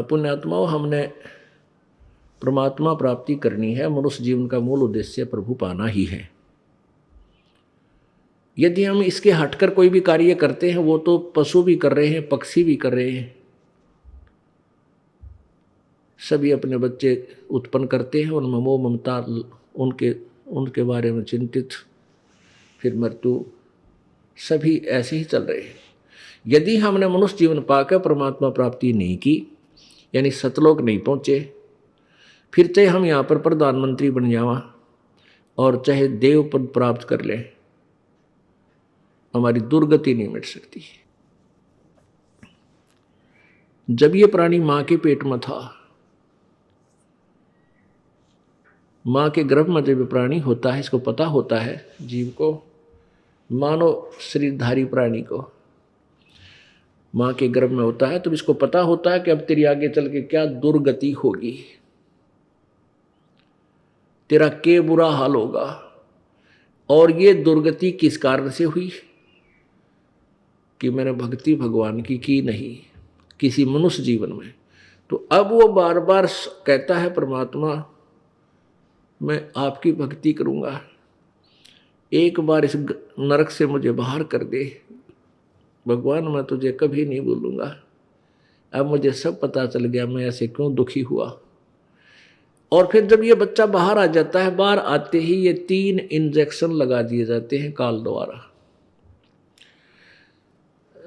पुण्यात्माओं, हमने परमात्मा प्राप्ति करनी है। मनुष्य जीवन का मूल उद्देश्य प्रभु पाना ही है। यदि हम इसके हटकर कोई भी कार्य करते हैं, वो तो पशु भी कर रहे हैं, पक्षी भी कर रहे हैं। सभी अपने बच्चे उत्पन्न करते हैं, उनमें मोह ममता, उनके बारे में चिंतित, फिर मृत्यु, सभी ऐसे ही चल रहे हैं। यदि हमने मनुष्य जीवन पाकर परमात्मा प्राप्ति नहीं की, यानी सतलोक नहीं पहुंचे, फिर चाहे हम यहाँ पर प्रधानमंत्री बन जावा और चाहे देव पद प्राप्त कर लें, हमारी दुर्गति नहीं मिट सकती। जब ये प्राणी मां के पेट में था, मां के गर्भ में जब प्राणी होता है, इसको पता होता है, जीव को, मानव शरीरधारी प्राणी को मां के गर्भ में होता है, तो इसको पता होता है कि अब तेरी आगे चल के क्या दुर्गति होगी, तेरा क्या बुरा हाल होगा। और ये दुर्गति किस कारण से हुई? कि मैंने भक्ति भगवान की नहीं किसी मनुष्य जीवन में। तो अब वो बार बार कहता है, परमात्मा मैं आपकी भक्ति करूंगा, एक बार इस नरक से मुझे बाहर कर दे भगवान, मैं तुझे कभी नहीं भूलूंगा। अब मुझे सब पता चल गया मैं ऐसे क्यों दुखी हुआ। और फिर जब ये बच्चा बाहर आ जाता है, बाहर आते ही ये 3 इंजेक्शन लगा दिए जाते हैं काल द्वारा।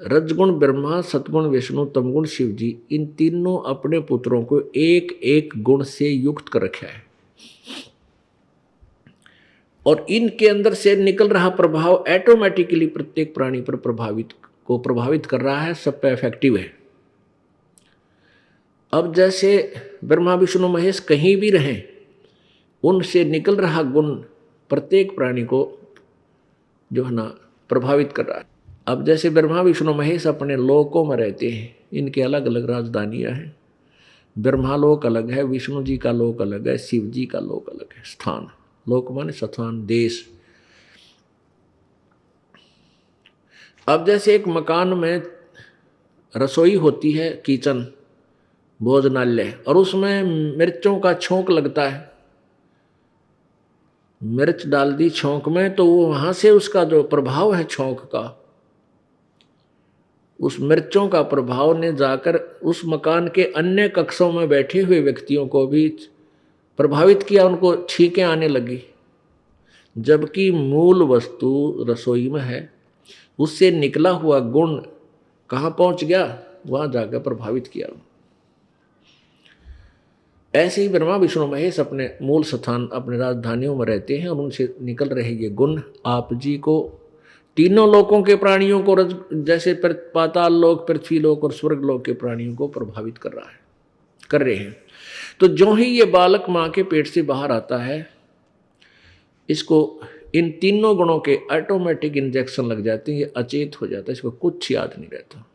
रजगुण ब्रह्मा, सतगुण विष्णु, तमगुण शिव जी, इन तीनों अपने पुत्रों को एक एक गुण से युक्त कर रखा है। और इनके अंदर से निकल रहा प्रभाव ऑटोमेटिकली प्रत्येक प्राणी पर प्रभावित कर रहा है, सब पे इफेक्टिव है। अब जैसे ब्रह्मा विष्णु महेश कहीं भी रहें, उनसे निकल रहा गुण प्रत्येक प्राणी को जो है ना प्रभावित कर रहा है। अब जैसे ब्रह्मा विष्णु महेश अपने लोकों में रहते हैं, इनके अलग अलग राजधानियां हैं। ब्रह्मा लोक अलग है, विष्णु जी का लोक अलग है, शिव जी का लोक अलग है। स्थान, लोक माने स्थान, देश। अब जैसे एक मकान में रसोई होती है, किचन, भोजनालय, और उसमें मिर्चों का छोंक लगता है, मिर्च डाल दी छोंक में, तो वो वहां से उसका जो प्रभाव है छोंक का, उस मिर्चों का प्रभाव ने जाकर उस मकान के अन्य कक्षों में बैठे हुए व्यक्तियों को भी प्रभावित किया, उनको छींकें आने लगी। जबकि मूल वस्तु रसोई में है, उससे निकला हुआ गुण कहाँ पहुंच गया, वहां जाकर प्रभावित किया। ऐसे ही ब्रह्मा विष्णु महेश अपने मूल स्थान, अपने राजधानियों में रहते हैं, और उनसे निकल रहे ये गुण आप जी को, तीनों लोकों के प्राणियों को, जैसे पाताल लोक, पृथ्वी लोक और स्वर्ग लोक के प्राणियों को प्रभावित कर रहे हैं। तो जो ही ये बालक मां के पेट से बाहर आता है, इसको इन तीनों गुणों के ऑटोमेटिक इंजेक्शन लग जाते हैं, ये अचेत हो जाता है, इसको कुछ याद नहीं रहता।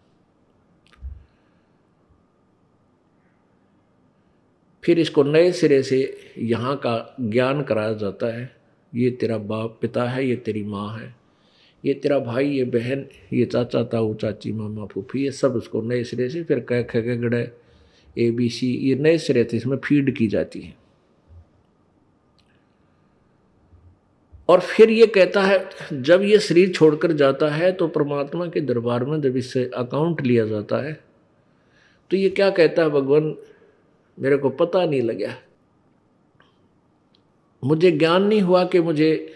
फिर इसको नए सिरे से यहाँ का ज्ञान कराया जाता है। ये तेरा बाप पिता है, ये तेरी माँ है, ये तेरा भाई, ये बहन, ये चाचा ताऊ चाची मामा फूफी, ये सब उसको नए सिरे से फिर क ख ग घ ABC, ये नए सिरे से इसमें फीड की जाती है। और फिर ये कहता है, जब ये शरीर छोड़कर जाता है तो परमात्मा के दरबार में जब इससे अकाउंट लिया जाता है, तो ये क्या कहता है, भगवान मेरे को पता नहीं लगा, मुझे ज्ञान नहीं हुआ कि मुझे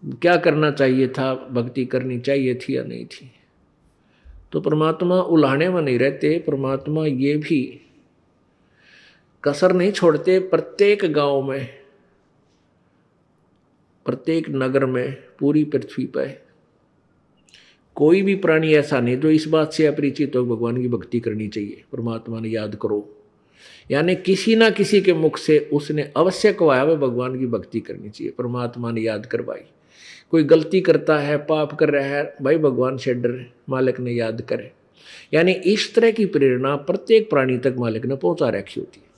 क्या करना चाहिए था, भक्ति करनी चाहिए थी या नहीं थी। तो परमात्मा उलाहने में नहीं रहते, परमात्मा ये भी कसर नहीं छोड़ते। प्रत्येक गांव में, प्रत्येक नगर में, पूरी पृथ्वी पर कोई भी प्राणी ऐसा नहीं जो इस बात से अपरिचित हो भगवान की भक्ति करनी चाहिए, परमात्मा ने याद करो। यानी किसी ना किसी के मुख से उसने अवश्य कहा है भगवान की भक्ति करनी चाहिए, परमात्मा ने याद करवाई। कोई गलती करता है, पाप कर रहा है, भाई भगवान से डर, मालिक ने याद करे। यानी इस तरह की प्रेरणा प्रत्येक प्राणी तक मालिक ने पहुंचा रखी होती है।